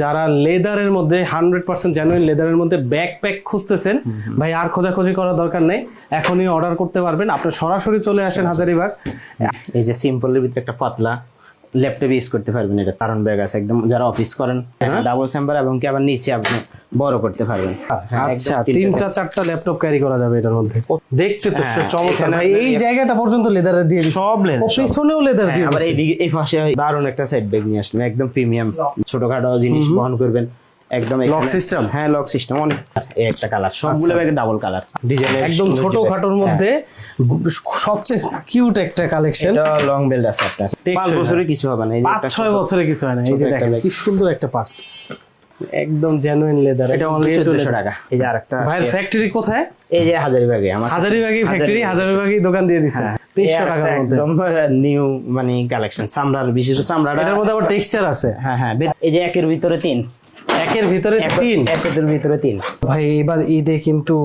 যারা লেদারের মধ্যে 100% জেনুইন লেদারের মধ্যে ব্যাকপ্যাক খুঁজতেছেন ভাই, আর খোঁজাখুঁজি করার দরকার নেই, এখনই অর্ডার করতে পারবেন। আপনি সরাসরি চলে আসেন হাজারীবাগ। এই যে সিম্পলের ভিতরে একটা পাতলা ল্যাপটপ ইউজ করতে পারবেন, এটা কারণ ব্যাগ আছে একদম, যারা অফিস করেন ডাবল চেম্বার এবং কি আবার নিচে আপনি বড় করতে পারবেন। আচ্ছা, 3টা-4টা ল্যাপটপ ক্যারি করা যাবে এটার মধ্যে। দেখতে তো চমৎকার ভাই, এই জায়গাটা পর্যন্ত লেদারের দিয়ে দিয়েছে, সব লেদার, পিছনেও লেদার দিয়ে আবার দিয়েছে। এইদিকে এই পাশে দারুণ একটা সাইড ব্যাগ নিয়ে আসলেন, একদম প্রিমিয়াম, ছোটখাটো জিনিস বহন করবেন একদম। লক সিস্টেম, হ্যাঁ লক সিস্টেম, অনেক। এই একটা কালার, সবগুলো ব্যাগে ডাবল কালার ডিজাইন, একদম ছোটখাটোর মধ্যে সবচেয়ে কিউট একটা কালেকশন। এটা লং বেল্ট আছে আপনার, 5 বছরের কিছু হবে না, এই যে 5-6 বছরে কিছু হয় না। এই যে দেখেন কি সুন্দর একটা পার্টস, একদম জেনুইন লেদার। এটা অনলি 1400 টাকা। এই যে আরেকটা ভাইয়ের ফ্যাক্টরি কোথায়? এই যে হাজারীবাগে, আমার হাজারীবাগই ফ্যাক্টরি, হাজারীবাগই দোকান দিয়ে দিছে 300 টাকার মধ্যে, একদম নিউ মানে কালেকশন, চামড়ার, বিশেষ চামড়াটা। এটার মধ্যে আবার টেক্সচার আছে। হ্যাঁ হ্যাঁ, এই যে একের ভিতরে 3, একের ভিতরে 3, একের ভিতরে 3 ভাই এবার ঈদে কিন্তু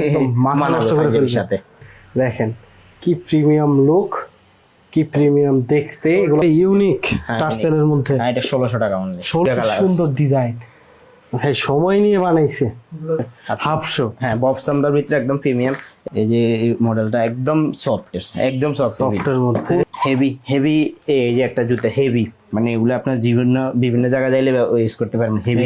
একদম মাথা নষ্ট করে ফেলবে সাথে। দেখেন কি প্রিমিয়াম লুক, কি প্রিমিয়াম দেখতে, এগুলো ইউনিক টার্সেলের মধ্যে। হ্যাঁ, এটা 1600 টাকা অনলি। সুন্দর ডিজাইন ভাই, সময় নিয়ে বানাইছে। হাফশো, হ্যাঁ বব চামড়ার ভিতরে একদম প্রিমিয়াম। এই যে মডেলটা একদম সফট, একদম সফটের মধ্যে হেভি হেভি। এই যে একটা জুতা হেভি, মানে এগুলো আপনার বিভিন্ন জায়গায় যাইলে ইউজ করতে পারবেন হেভি।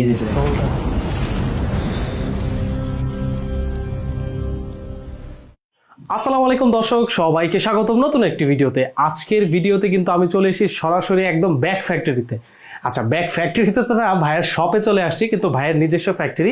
আসসালামু আলাইকুম দর্শক, সবাইকে স্বাগতম নতুন একটি ভিডিওতে। আজকের ভিডিওতে কিন্তু আমি চলে এসেছি সরাসরি একদম ব্যাগ ফ্যাক্টরিতে। আচ্ছা, ব্যাগ ফ্যাক্টরিতে তো না, ভাইয়ের শপে চলে আসছি, কিন্তু ভাইয়ের নিজস্ব ফ্যাক্টরি,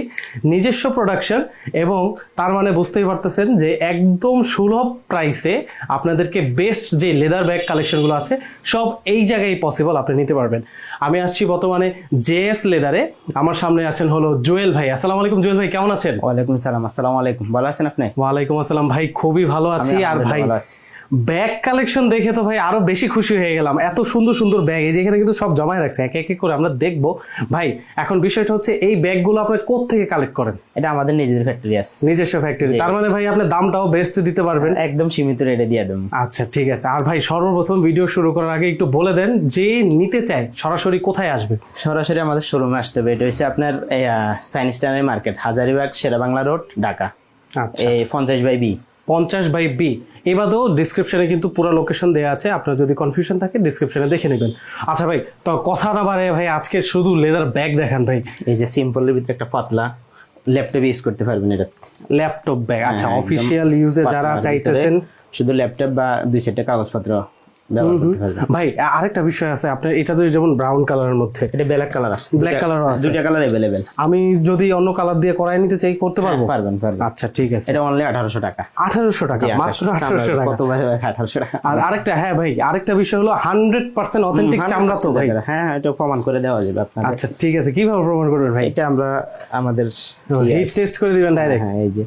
নিজস্ব প্রোডাকশন, এবং তার মানে বুঝতেই পারতেছেন যে একদম সুলভ প্রাইসে আপনাদেরকে বেস্ট যে লেদার ব্যাগ কালেকশনগুলো আছে সব এই জায়গায় পসিবল আপনি নিতে পারবেন। আমি আসছি বর্তমানে জেএস লেদারে। আমার সামনে আছেন হলো জুয়েল ভাই। আসসালামু আলাইকুম জুয়েল ভাই, কেমন আছেন? ওয়ালাইকুম সালাম। আসসালামু আলাইকুম, ভালো আছেন আপনি? ওয়ালাইকুম আসসালাম ভাই, খুবই ভালো আছি। আর ভাই ব্যাগ কালেকশন দেখে তো ভাই আরো বেশি খুশি হয়ে গেলাম, এত সুন্দর সুন্দর ব্যাগ এই যেখানে কিন্তু সব জমায় রাখছে, এক এক করে আমরা দেখবো। ভাই এখন বিষয়টা হচ্ছে এই ব্যাগগুলো আপনি কোত্থেকে কালেক্ট করেন? এটা আমাদের নিজেদের ফ্যাক্টরি আছে, নিজস্ব ফ্যাক্টরি। তার মানে ভাই আপনি দামটাও বেস্ট দিতে পারবেন, একদম সীমিত রেটে দিয়ে দেবেন। আচ্ছা ঠিক আছে। আর ভাই সর্বপ্রথম ভিডিও শুরু করার আগে একটু বলে দেন, যে নিতে চায় সরাসরি কোথায় আসবে? সরাসরি আমাদের শোরুমে আসতে হবে। এটা হচ্ছে আপনার সায়েন্স টাউনের মার্কেট, হাজারীবাগ, শেরেবাংলা রোড, ঢাকা। আচ্ছা, 50/B। 50/B। এবারেও ডিসক্রিপশনে কিন্তু পুরো লোকেশন দেওয়া আছে, আপনার যদি কনফিউশন থাকে ডিসক্রিপশনে দেখে নেবেন। আচ্ছা ভাই, তো কথা না বাড়ে ভাই আজকে শুধু লেদার ব্যাগ দেখান ভাই। এই যে সিম্পলের ভিতরে একটা পাতলা ল্যাপটপ ইউজ করতে পারবেন, এটা ল্যাপটপ ব্যাগ। আচ্ছা, অফিসিয়াল ইউজে যারা চাইতেছেন শুধু ল্যাপটপ বা 2-4টা কাগজপত্র ব্যবহার করতে পারবেন। ভাই আরেকটা বিষয় আছে, আপনার এটা তো যেমন ব্রাউন কালারের মধ্যে, এটা ব্ল্যাক কালার আছে, ব্ল্যাক কালার আছে, 2টা কালার अवेलेबल। আমি যদি অন্য কালার দিয়ে করাই নিতে চাই করতে পারবো? পারবেন। আচ্ছা ঠিক আছে। এটা অনলি 1800 টাকা। 1800 টাকা, মাত্র 1800 টাকা। কত ভাই 1800 টাকা। আর আরেকটা, হ্যাঁ ভাই আরেকটা বিষয় হলো 100% অথেন্টিক চামড়া তো ভাই? হ্যাঁ, এটা প্রমাণ করে দেওয়া যাবে আপনাকে। আচ্ছা ঠিক আছে, কিভাবে প্রমাণ করবেন ভাই? এটা আমরা আমাদের হিট টেস্ট করে দিবেন ডাইরেক্ট? হ্যাঁ, এই যে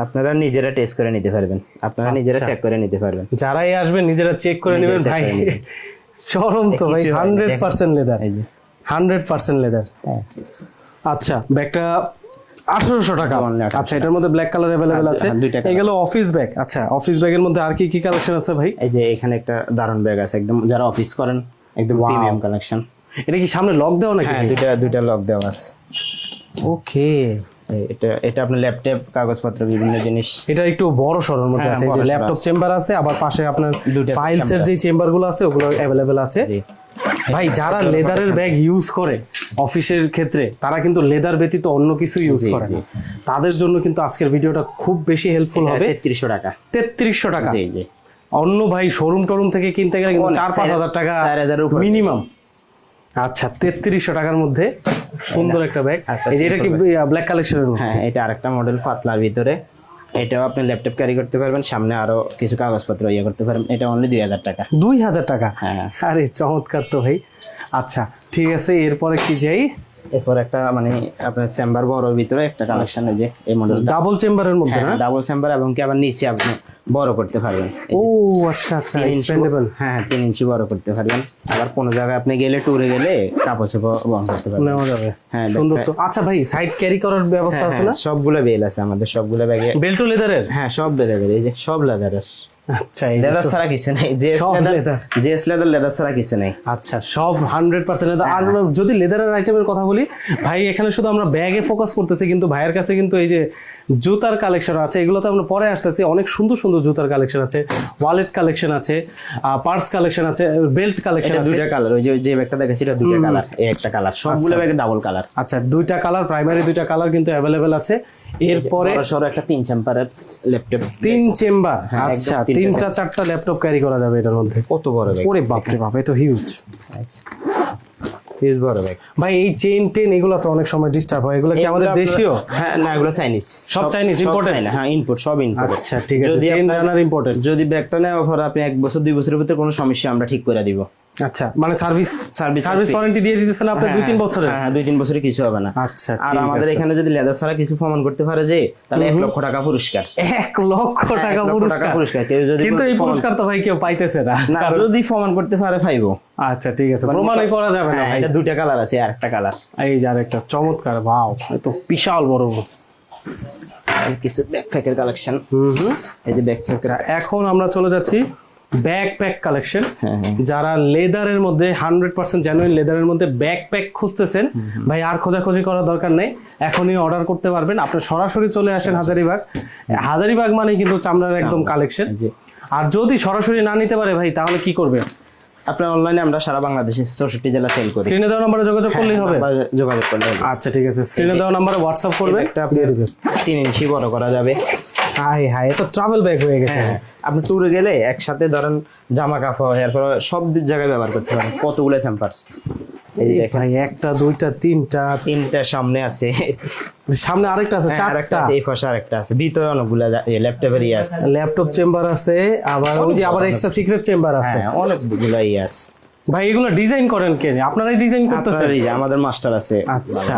আপনারা নিজেরা টেস্ট করে নিতে পারবেন, আপনারা নিজেরা চেক করে নিতে পারবেন, যারাই আসবেন নিজেরা চেক করে নেবেন ভাই। শোরুম তো ভাই 100% লেদার, 100% লেদার। আচ্ছা, ব্যাগটা 1800 টাকা। আচ্ছা, এটার মধ্যে ব্ল্যাক কালার अवेलेबल আছে। এগুলো অফিস ব্যাগ। আচ্ছা, অফিস ব্যাগের মধ্যে আর কি কি কালেকশন আছে ভাই? এই যে এখানে একটা দারুণ ব্যাগ আছে, একদম যারা অফিস করেন একদম প্রিমিয়াম কালেকশন। এটা কি সামনে লক দেওয়া নাকি? হ্যাঁ, দুইটা লক দেওয়া আছে। ওকে, এটা আপনার ল্যাপটপ, কাগজপত্র, বিভিন্ন জিনিস। এটা একটু বড় সরোর মধ্যে আছে, এই যে ল্যাপটপ চেম্বার আছে, আবার পাশে আপনার ফাইলসের যে চেম্বারগুলো আছে ওগুলো अवेलेबल আছে। ভাই যারা লেদারের ব্যাগ ইউজ করে অফিসের ক্ষেত্রে, তারা কিন্তু লেদার ব্যতীত অন্য কিছু ইউজ করে না, তাদের জন্য কিন্তু আজকের ভিডিওটা খুব বেশি হেল্পফুল হবে। 3300 টাকা। 3300 টাকা। জি জি। অন্য ভাই শোরুম টোরুম থেকে কিনতে গেলে কিন্তু 4-5 হাজার টাকা মিনিমাম। আচ্ছা, 3300 টাকার মধ্যে সুন্দর একটা ব্যাগ। এই যে এটা কি ব্ল্যাক কালেকশনের? হ্যাঁ, এটা আরেকটা মডেল পাতলার ভিতরে। এটাও আপনি ল্যাপটপ ক্যারি করতে পারবেন, সামনে আরো কিছু কাগজপত্র করতে পারবেন। এটা অনলি 2000 টাকা। 2000 টাকা? হ্যাঁ। আরে চমৎকার তো ভাই। আচ্ছা ঠিক আছে, এরপরে কি যাই? এরপর একটা মানে আপনার চেম্বার বড় ভিতরে একটা কালেকশন, এই যে এই মডেল ডাবল চেম্বারের মধ্যে না? ডাবল চেম্বার এবং কি আবার নিচে আপনি বড় করতে পারবেন। ও আচ্ছা আচ্ছা, এক্সপেন্ডেবল। হ্যাঁ, 3 ইঞ্চি বড় করতে পারবেন। আবার কোনো জায়গায় আপনি গেলে ট্যুরে গেলে কাপড় চোপড় বহন করতে পারবেন, নেওয়া যাবে। হ্যাঁ, সুন্দর তো। আচ্ছা ভাই, সাইড ক্যারি করার ব্যবস্থা আছে না? সবগুলো বেল আছে আমাদের, সবগুলো ব্যাগে। বেল্ট লেদারের? হ্যাঁ, সব লেদারের। এই যে সব লেদারের। আচ্ছা এই যে লেদার তো- ছাড়া কিছু নেই, জেএস সব leather, leather। JS leather, leather ছাড়া কিছু নেই। আচ্ছা সব 100% আর যদি লেদারের আইটেমের কথা বলি ভাই, এখানে শুধু আমরা ব্যাগে ফোকাস করতেছি, কিন্তু ভাইয়ের কাছে কিন্তু এই যে জুতার কালেকশন আছে, এগুলোতে আমরা পরে আসতেছি। অনেক সুন্দর সুন্দর জুতার কালেকশন আছে, ওয়ালেট কালেকশন আছে, পার্স কালেকশন আছে, বেল্ট কালেকশন এটা আছে। দুইটা কালার, ওই যে যে ব্যাগটা দেখাচ্ছি এটা দুইটা কালার, এই একটা কালার, সবগুলো ব্যাগে ডাবল কালার। আচ্ছা দুইটা কালার, প্রাইমারি দুইটা কালার কিন্তু অ্যাভেলেবেল আছে। এরপরে বড় সরো একটা 3 চেম্বারের ল্যাপটপ, 3 চেম্বার, হ্যাঁ, একদম আচ্ছা তিনটা 3টা 4টা ল্যাপটপ ক্যারি করা যাবে এটার মধ্যে। কত বড় ব্যাগ, ওরে বাপ রে বাপ, এ তো হিউজ। হিউজ বড় ব্যাগ। ভাই এই চেইন টেন এগুলো তো অনেক সময় ডিস্টার্ব হয়, এগুলো কি আমাদের দেশীয়? হ্যাঁ না, এগুলো চাইনিজ, সব Chinese, imported? না, হ্যাঁ ইম্পোর্ট, সব ইম্পোর্ট। আচ্ছা ঠিক আছে, যদি চেইন আপনার- রানার ইম্পর্টেন্ট। যদি ব্যাগটা নেওয়ার পর আপনি 1 বছর 2 বছরের ভিতরে কোনো সমস্যা আমরা ঠিক করে দিব। আচ্ছা মানে সার্ভিস সার্ভিস সার্ভিস ওয়ারেন্টি দিয়ে দিতেছেন আপনি 2-3 বছরের? হ্যাঁ 2-3 বছরে কিছু হবে না। আচ্ছা আর ঠিক আমাদের আছে। এখানে যদি লেদার ছাড়া কিছু প্রমাণ করতে পারে যে, তাহলে 1 লক্ষ টাকা পুরস্কার। 1 লক্ষ টাকা 1 লক্ষ টাকা পুরস্কার। পুরস্কার। কেউ যদি কিন্তু এই প্রমাণ- পুরস্কার তো ভাই কেউ পাইতেছে না। না, যদি প্রমাণ করতে পারে পাইবো। আচ্ছা ঠিক আছে, প্রমাণই করা যাবে না হ্যাঁ, ভাই। এটা দুইটা কালার আছে, আর একটা কালার। এই যে আরেকটা চমৎকার, ওয়াও এত বিশাল বড়। কিছু ব্যাকপ্যাকের কালেকশন, হুম। এই যে ব্যাকপ্যাক। আচ্ছা এখন আমরা চলে যাচ্ছি ব্যাকপ্যাক কালেকশন। হ্যাঁ, হ্যাঁ। যারা লেদারের মধ্যে 100% জেনুইন লেদারের মধ্যে ব্যাকপ্যাক খুঁজতেছেন, ভাই আর খোঁজাখুঁজি করার দরকার নেই, এখনই অর্ডার করতে পারবেন। আপনি সরাসরি চলে আসেন হাজারীবাগ। হাজারীবাগ মানে কিন্তু চামড়ার একদম কালেকশন। জি। আর যদি সরাসরি না নিতে পারে ভাই, তাহলে কি করবে? আপনার অনলাইনে আমরা সারা বাংলাদেশে 64 জেলা সেল করি। স্ক্রিনে দেওয়া নম্বরে যোগাযোগ করলেই হবে। নাম্বার যোগাযোগ করলে হবে। আচ্ছা ঠিক আছে, স্ক্রিনে দেওয়া নম্বরে হোয়াটসঅ্যাপ করবেন, একটা দিয়ে দিবেন। 3 ইঞ্চি বড় করা যাবে। হাই হাই, এ তো ট্রাভেল ব্যাগ হয়ে গেছে। হ্যাঁ, আপনি ট্যুরে গেলে একসাথে ধরেন জামা কাপড়, এরপর সব জায়গায় ব্যবহার করতে পারেন। কতগুলো স্যাম্পার্স, এই যে দেখেন, ভাই 1টা 2টা 3টা, 3টা সামনে আছে, সামনে আরেকটা আছে, হ্যাঁ, আরেকটা 4টা আছে, এই পাশে আরেকটা আছে, ভিতরে অনেকগুলো ল্যাপটপের ইয়ে আছে। ল্যাপটপ চেম্বার আছে, আবার ওই যে আবার এক্সট্রা সিক্রেট চেম্বার আছে। হ্যাঁ, অনেকগুলো ইয়ে আছে। ভাই এগুলো ডিজাইন করেন কে? আপনারাই ডিজাইন করতেছেন? আপনার এই যে আমাদের মাস্টার আছে। আচ্ছা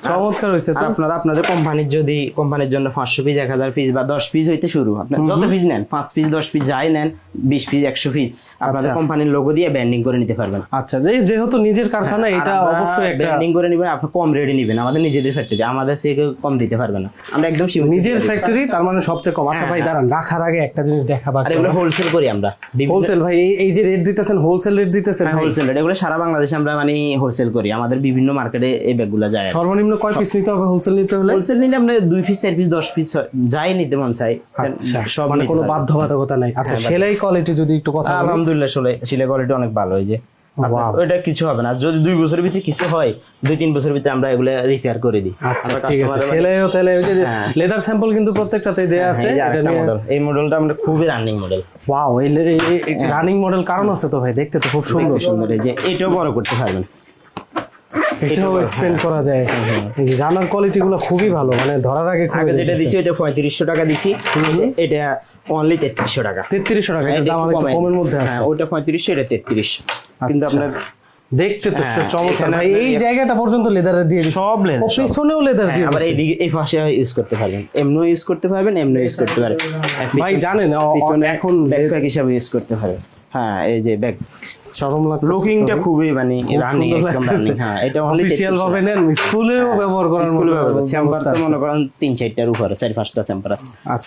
চমৎকার হয়েছে আর তো। আপনারা আপনাদের কোম্পানির যদি কোম্পানির জন্য 500 পিস, 1000 পিস বা 10 পিস হইতে শুরু, আপনার যত পিস নেন, 5 পিস 10 পিস যাই নেন, 20 পিস 100 পিস, আপনাদের আচ্ছা। কোম্পানির লোগো দিয়ে ব্র্যান্ডিং করে নিতে পারবেন। আচ্ছা যেহেতু নিজের কারখানা, এটা অবশ্যই একটা ব্র্যান্ডিং করে নিবেন। আপনি কম রেটে নিবেন, আমাদের নিজেদের ফ্যাক্টরি, আমাদের থেকে কেউ কম দিতে পারবে না, আমরা একদম সীমিত নিজের রেটে দিই। ফ্যাক্টরি, তার মানে সবচেয়ে কম। আচ্ছা ভাই দাঁড়ান, রাখার আগে একটা জিনিস দেখাবা। আর এগুলো হোলসেল করি আমরা, হোলসেল ভাই, এই যে রেট দিতেছেন, হোলসেল রেট দিতেছেন ভাই? হোলসেল রেট, এগুলো সারা বাংলাদেশে আমরা মানে হোলসেল করি, আমাদের বিভিন্ন মার্কেটে এই ব্যাগগুলো যায়। সর্বনিম্ন কয় পিস নিতে হবে হোলসেল নিতে হলে? হোলসেল নিলে আমরা 2 পিস 4 পিস 10 পিস যাই নিতে মন চাই, আচ্ছা সব মানে নিতে কোনো পারবেন। বাধ্যবাধকতা নাই। আচ্ছা হ্যাঁ, সেলাই কোয়ালিটি যদি একটু কথা বলি। আলহামদুলিল্লাহ সিলাই কোয়ালিটি অনেক ভালো। এই যে Wow. ওইটা কিছু হবে না, যদি 2 বছরের ভিতরে কিছু হয়, 2-3 বছরের ভিতরে আমরা এগুলো রিপেয়ার করে দিই। আচ্ছা আমরা ঠিক আছে, customer- সেলাইও তাহলে ওই যে হ্যাঁ। লেদার স্যাম্পল কিন্তু প্রত্যেকটাতেই দেয়া আছে। এই যে এটা আরেকটা নিয়ে মডেল, এই মডেলটা আমরা খুবই রানিং মডেল, ওয়াও, এই রানিং মডেল কারণ আছে তো ভাই, দেখতে তো খুব সুন্দর। দেখতে সুন্দর। এই যে এটাও বড় করতে পারবেন, এটাও এক্সপেন্ড করা যায়। এই যে রানার কোয়ালিটি গুলো খুবই ভালো, মানে ধরার আগে খুবই আগে যেটা দিছি ওইটা 3500 টাকা দিছি, এটা অনলি 3300 টাকা। 3300 টাকা, এটার দাম একটু একটু কমে কমের দিছি। মধ্যে আছে। হ্যাঁ, ওইটা 3500, এটা 3300, কিন্তু আচ্ছা। আপনার দেখতে তো হ্যাঁ, চমৎকার এখানে ভাই। এই জায়গাটা পর্যন্ত লেদারের দিয়ে দিচ্ছে, সব leather, ও সব। পিছনেও লেদার দিয়ে আবার দিচ্ছে। এইদিকে এই পাশে ইউজ করতে পারবেন, এমনিও ইউজ করতে পারবেন, এমনিও ইউজ করতে পারবেন। ভাই জানেন পিছনে এখন ব্যাকপ্যাক হিসাবে ইউজ করতে পারবেন। হ্যাঁ, এই যে ব্যাগ চরম লাগছে। লুকিংটা খুবই মানে খুব রানিং, সুন্দর একদম লাগতেছে। রানিং। হ্যাঁ, এটা অনলি অফিশিয়াল ভাবে নেন, স্কুলেও ব্যবহার করার স্কুলে মতো চেম্বার ব্যবস্থা তো আছে। মনে করেন 3-4টার উপরে, 4-5টা চেম্বার আছে। আচ্ছা